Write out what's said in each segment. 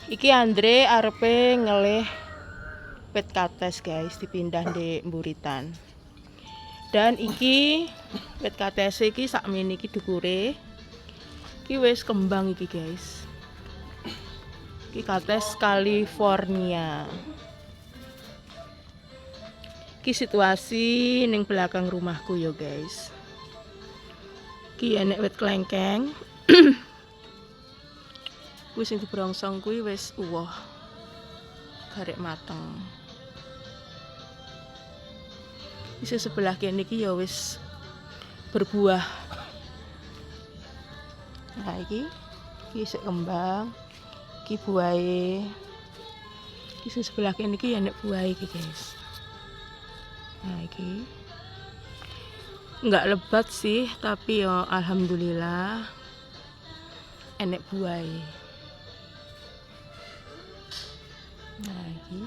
Iki Andre arepe ngelih wit kates guys, dipindah di Mburitan. Dan iki wit kates iki sakmene iki dukure. Iki wis kembang iki guys. Iki kates California. Iki situasi ning belakang rumahku yo guys. Iki enek wit klengkeng. Kuwi sing dibrongsong kuwi wis uwoh. Garek mateng. Di sebelah kene iki ya wis berbuah. Nah iki sik kembang. Iki buahe. Iki sebelah kene iki ya nek buahe iki guys. Nah iki enggak lebat sih, tapi ya alhamdulillah enek buahe. Nah ini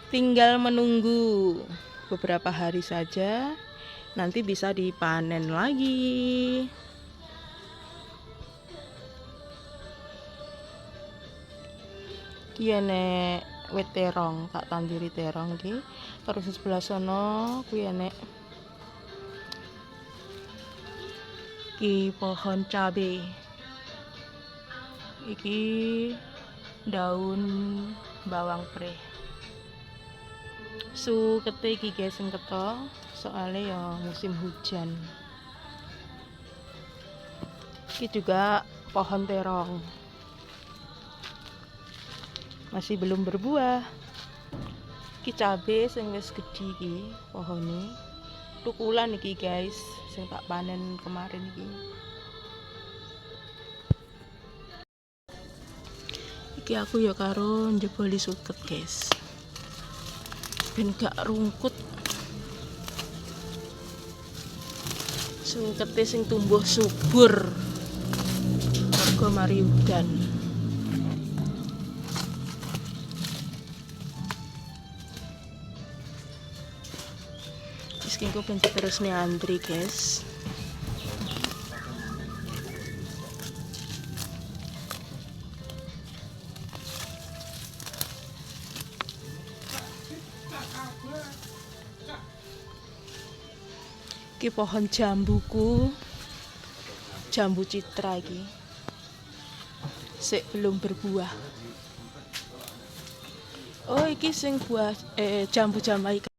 tinggal menunggu beberapa hari saja, nanti bisa dipanen lagi. Iki enek wit terong, tak tanduri terong iki. Terus sebelah sono kuwi enek iki pohon cabe. Iki daun bawang pre. Sukete iki guys sing keto, soalnya ya musim hujan. Iki juga pohon terong. Masih belum berbuah. Iki cabe sing wis gedhi iki pohone. Tukulan iki guys, sing tak panen kemarin iki. Iki aku ya karo njeboli suket guys, ben gak rungkut. Sukete sing tumbuh subur mergo mari udan. Wis kengko ben terusne antri guys. Iki pohon jambuku, jambu citra iki. Sik belum berbuah. Oh, iki sing buah jambu Jamaika.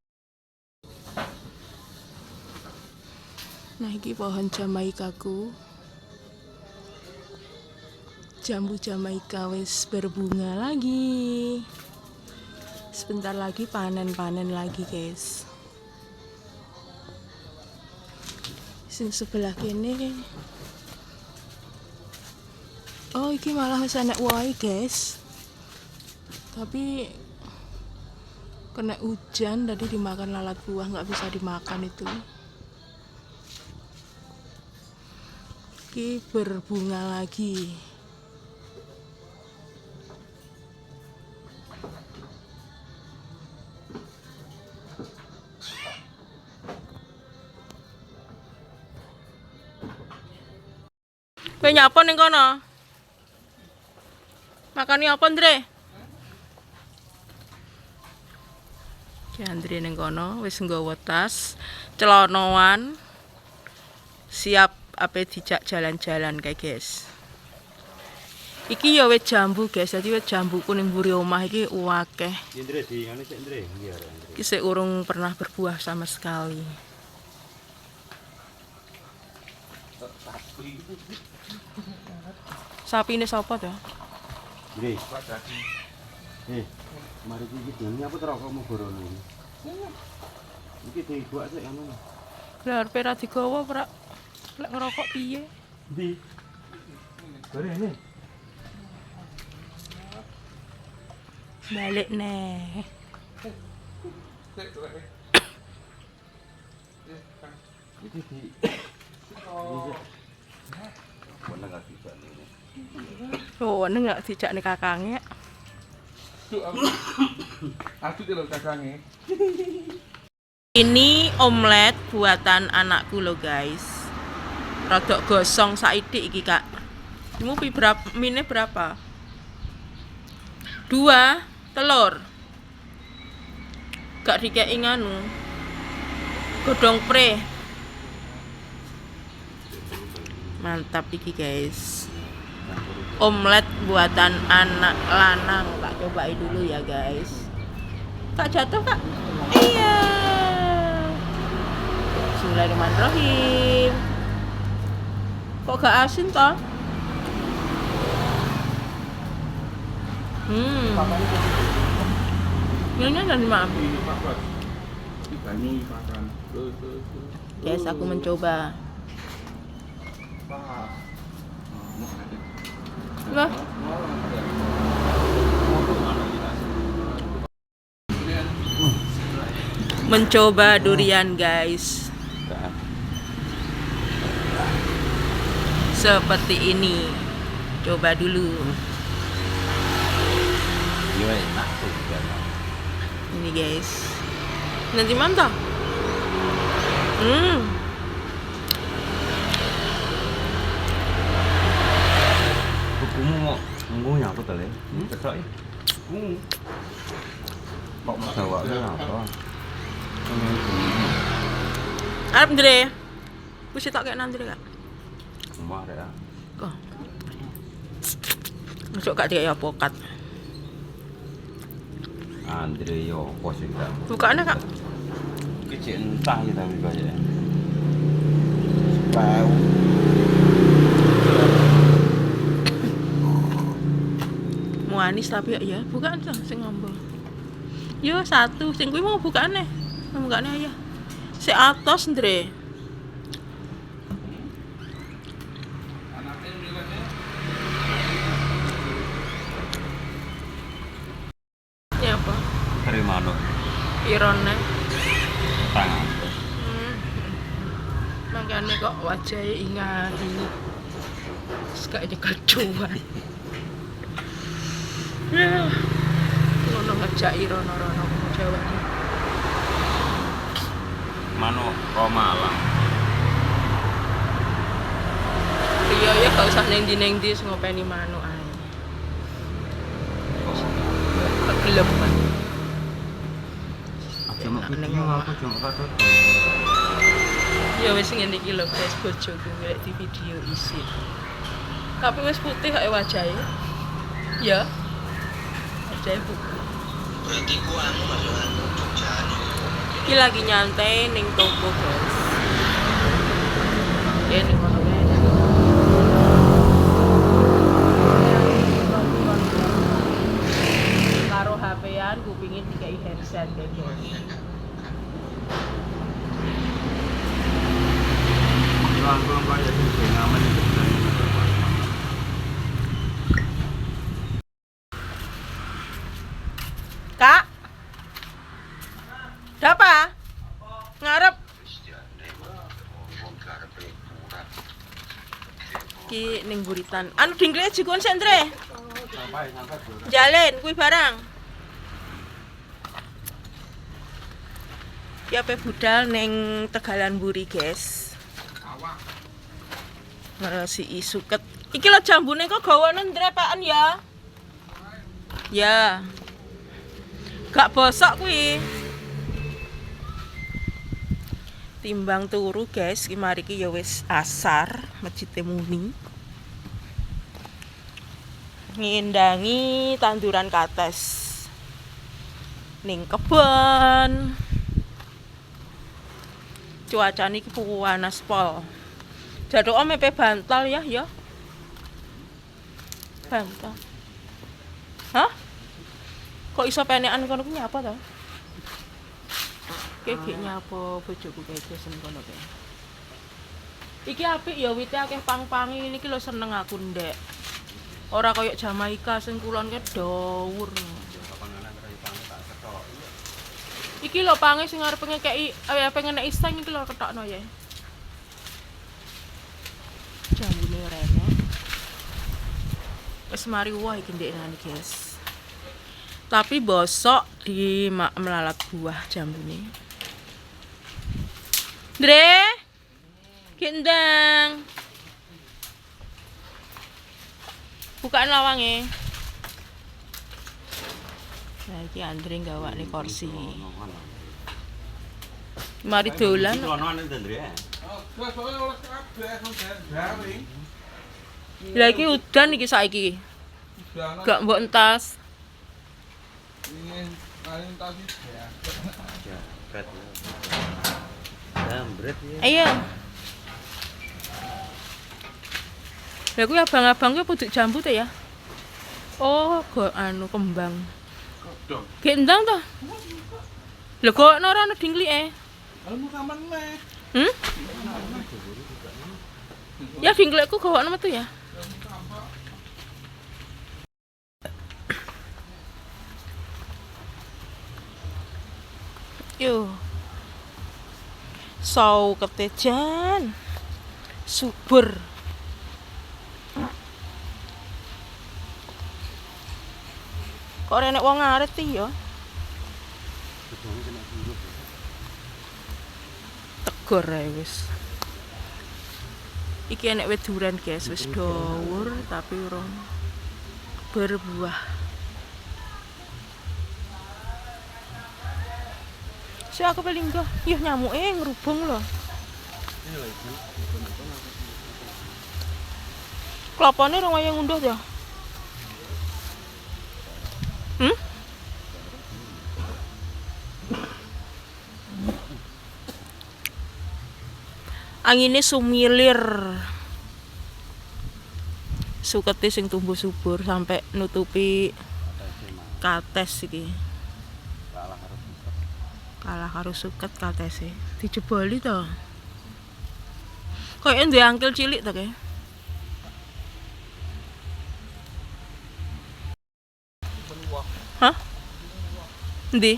Nah, iki pohon Jamaikaku. Jambu Jamaika wis berbunga lagi. Sebentar lagi panen-panen lagi, guys. Sing sebelah kene. Oh, iki malah wis enek wohe, guys. Tapi kena hujan tadi dimakan lalat buah, nggak bisa dimakan itu. Iki berbunga lagi. Kowe nyapa ning kono? Makani apa, Ndre? Ki Andre ning kono wis nggawa tas, celanoan. Siap ape dijak jalan-jalan kayak guys. Iki ya wit jambu guys, dadi wit jambu kuning mburi omah iki akeh. Ndre di ngene sik Ndre. Iya, Iki sik urung pernah berbuah sama sekali. Sapi ini sapa to? Ndre. Mari iki dene apa rokokmu gorono iki? Iki dibuak sik anu. Lah arep ra digawa ora lek ngerokok piye? Ndi? Bare ini. Balik neh. Iki di. Mana enggak bisa ini. Oh, ini enggak dijak nih kakangnya. Aku tuh kakangnya. Ini omelet buatan anakku loh guys. Rodok gosong saidik iki kak. Kamu berapa? Mine berapa? 2 telur. Gak dikei nganu. Godhong pre. Mantap iki guys. Omelet buatan anak lanang. Tak cobain dulu ya guys. Kak jatuh kak? Iya. Bismillahirrahmanirrahim. Kok gak asin toh? Ini dari mana? Dibani makan. Guys, aku mencoba. Lah, mencoba durian guys. Seperti ini. Coba dulu. Iya, enak tuh. Ini guys. Nanti mantap. Kukumu mau nyapa tadi? Kesok ya? Kok mau jawabnya apa? Arep Andre. Wis tak kayak nanti kak. Rumah ada ya. Kok. Masuk kak dia ya pokat. Andre yo pos juga. Bukaannya kak. Kecil entah ya tapi banyak. Bau. Manis tapi ya bukaan tuh sing ngombo. Yo satu sing kuwi mau bukaane. Bukaane ya. Si atos Andre. Ini apa? Dari mana? Irone. Tangan. Makanya kok wajahnya ingat ini. Sekali kecuan. Ngono ngejak irono-rono Jawa. Mano Romalang. Iya ya gak usah neng di ngopeni manuk ae. Kegelem kan. Neng aku cuma kata. Ya wis ngene iki lho guys bojoku ngelek di video isi. Tapi wis putih kaya wajahnya. Ya. Wajahnya putih. Berarti ku anu masalah Jogja. Iki lagi nyantai ning toko guys. Ya ning kono wae. Karo HP-an kupingin dikai headset guys. Pulang bayar itu ngamen itu. Kak. Dapa? Ngarep. Ki ning buritan. Anu dingkle jikon sentre. Jalen kuwi barang. Ya pe budal ning Tegalan Buri, guys. Ngeresi isuket. Iki lho jambune kok gawane ndrepaken ya. Ya. Gak bosok kuwi. Timbang turu guys, iki mari ki ya wis asar, masjid muni. Ngindangi tanduran kates. Ning kebon. Cuacane iki panas pol. Jaduk mepe bantal ya. Bantal. Hah? Kok iso penekan kono ku nyapa to? Kek nyapa bojoku keke sen kono kae. Iki apik ya wite akeh pang-pangi niki lho seneng aku ndek. Ora koyo Jamaika sing kulon ke dawur. Iki lho pange sing arep ngekeki pengen nek iseng iki lho ketokno ya. Jambune rene. Wis mari wah iki ndekane guys. Tapi bosok di melalat buah jambune. Dre, gendang. Bukaan lawange. Nah, iki Andre gawakne kursi. Mari dolan. Celana ning Andre. Terus oleh kabeh nang garing. Lah iki udan iki saiki. Udah Gak mbok entas. ingin paling tadi ya. Jabret. Jambret ya. Ayo. Lah kuwi abang-abang kuwi puduk jambu ta ya? Oh, go anu kembang. Kodong. Gendang ta? Lho kok ora ana dingklike? Kamu kapan meh? Hmm? Ya dingklikku gawakno metu ya. Yo. Sau ketejan. Subur. Kok ora enek wong ngaret iki ya? Tegor ae wis. Iki enek wit duren guys, wis dhuwur tapi urung berbuah. Si aku paling enggak, yah nyamuke ngrubung lho. Klapane ora wayang ngunduh ya. Hmm? Angine sumilir. Sukete sing tumbuh subur sampai nutupi kates iki. Kalah karo suket katese. Dijeboli to. Kayake duwe angkil cilik to kae. Hah? Endi?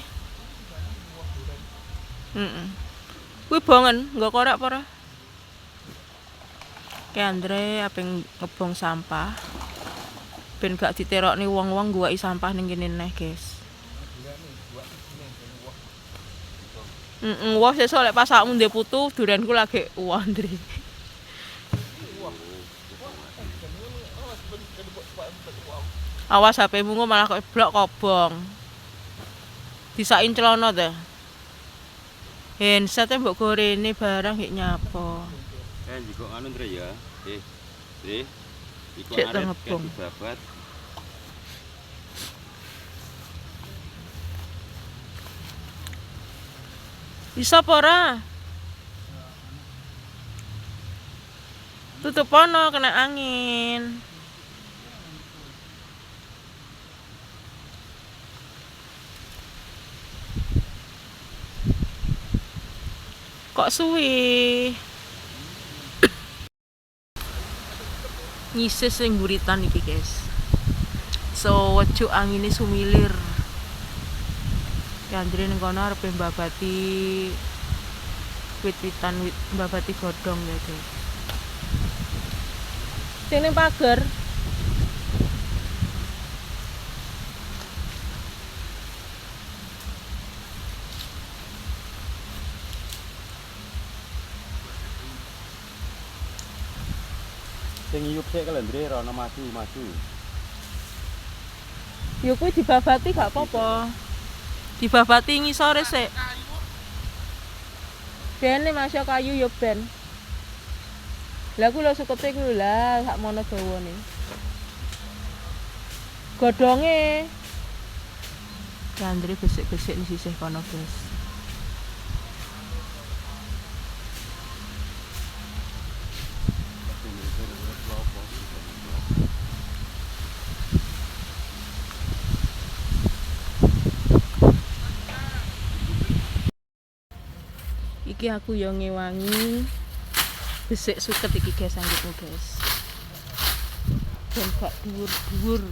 Kuwi bongen, nggo korek apa ora? Ki Andre apeng ngebong sampah. Ben gak diterokne wong-wong ngguwaki sampah ning kene neh, guys. Wah sesuk lek pas awakmu ndek putu durenku lagi Andre. Awas HP-mu malah kok blok kobong. Disakin celana ta. Handset mbok gorene barang hik nyapo. Jiko anu Ndre ya. Ndre. Iku Cek arep ngebong. babat. Bisa apa ora? Tutup pono kena angin. Kok suwi? Nyisis sing buritan iki, guys. So, wejuk angine sumilir. Ya Andre ning kono arep mbabati wit-witan wit mbabati godhong ya, guys. Sing ning pager. Sing iyup sik kalau Ndre rono maju. Ya kuwi dibabati gak apa-apa. Dibabati ngisore sik. Bene masya kayu ya ben. Lah ku lho sukete ku lah sak mono dawane. Godhonge. Andre besik-besik di sisih kono, guys. Iki aku yo ngewangi besik suket iki guys anggitmu guys. Dan gak dhuwur-dhuwur.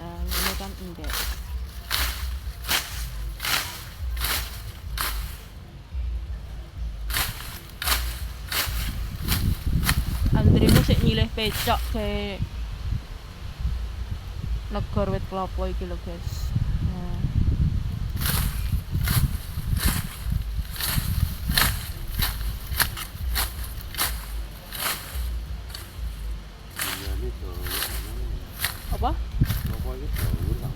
Nah, ini kan endek. Andre sik nyilih pecok kayak negor wit klopo iki lho guys. Nah. Apa? apa iki dhuwur kok.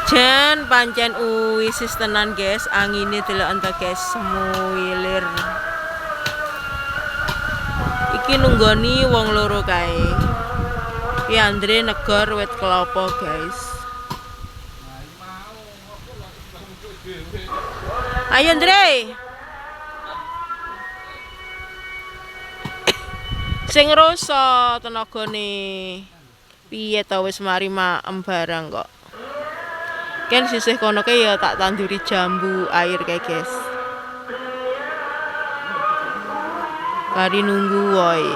Jan pancen uwisis tenan guys, angine delok ento guys semuilir. Iki nunggoni wong loro kae. Ki Andre negor wit kelapa guys. Ayo Andre. Sing roso tenagane. Piye ta wis mari maem barang kok. Ken sisih kono kae ya tak tanduri jambu air kae guys. Kari nunggu woy.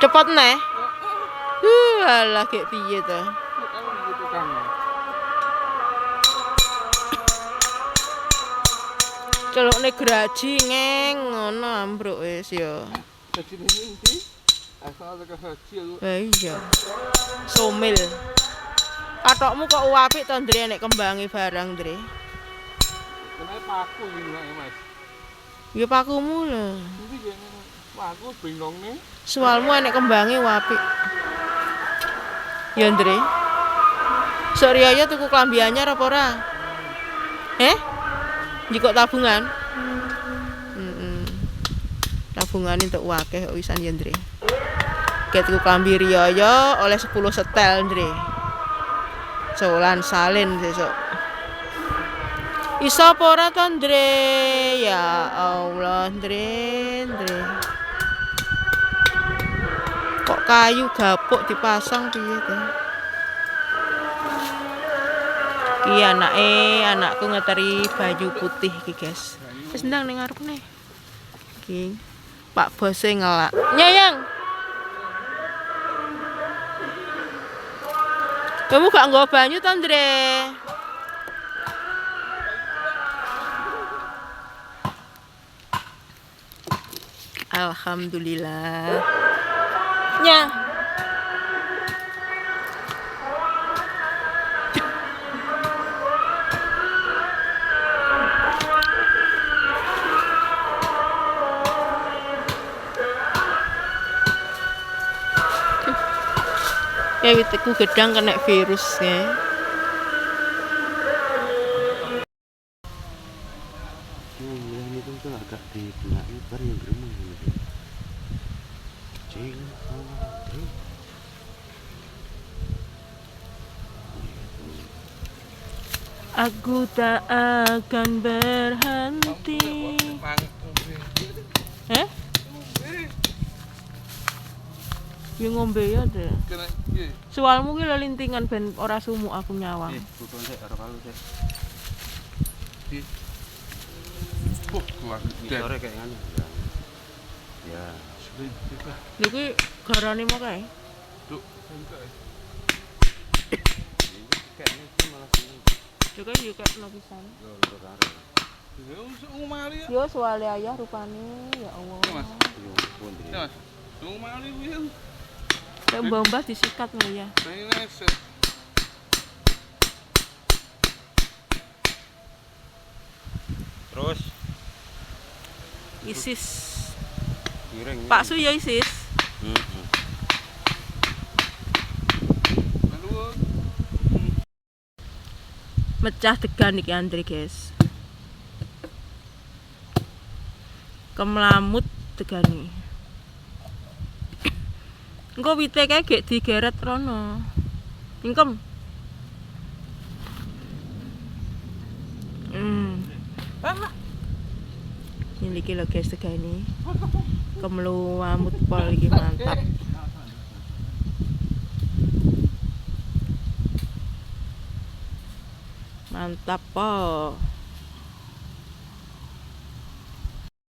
Cepet neh. Alah kayak piye to. Celukne graji ngeng ngono ambruk wis ya. Jadi ini asal ada kecil. Iya. Somil. Katokmu kok apik to, Ndre, nek kembange barang, Ndre. Kenapa aku ini Mas? Ya pakumu lho. Ini gini, aku bingung nih. Soalmu nek kembange apik. Ya, Ndre. Sok riyo tuku klambi anyar apa ora? Njikok tabungan? Tabungan entuk akeh kok wisan ya, Ndre. Kayak tuku klambi riyo oleh 10 setel, Ndre. Solan salin sesuk. Iso apa ora to, Ndre? Ya Allah, Ndre. Kok kayu gapuk dipasang piye to? Iki anakku ngeteri baju putih iki, guys. Wis ndang ning ngarepne. Iki Pak Bose ngelak. Nyayang. Kamu gak nggawa banyu to, Ndre? Alhamdulillah. Nya. Witiku gedang kena virus ya. Ini tuh agak di belakang bar yang gremeng gitu. Cing. Aku tak akan berhenti. Ya ngombe ya deh. Soalmu ki lintingan ben ora sumuk aku nyawang. Tuton sik karo kalu sik. Kelas Sore kayak ngene. Ya. Lha kuwi garane mok kae. Duk, Kayaknya itu malah sini. Juga yo kek nopisan. Loro karo. ya umari ya. Yo soalnya ayah rupane ya Allah. Mas. Yo pun Ya, dia. Mas. Umari kuwi. Kayak mbah-mbah disikat ngono ya. Ini nese. Terus ISIS. piring. Pak Su ya ISIS. Aduh. Mecah degan iki Andre, guys. Kemlamut degane. Engko wite kae gek digeret rono. Ingkem. Ini iki lho guys degane. Kemlamut pol iki mantap. Mantap po.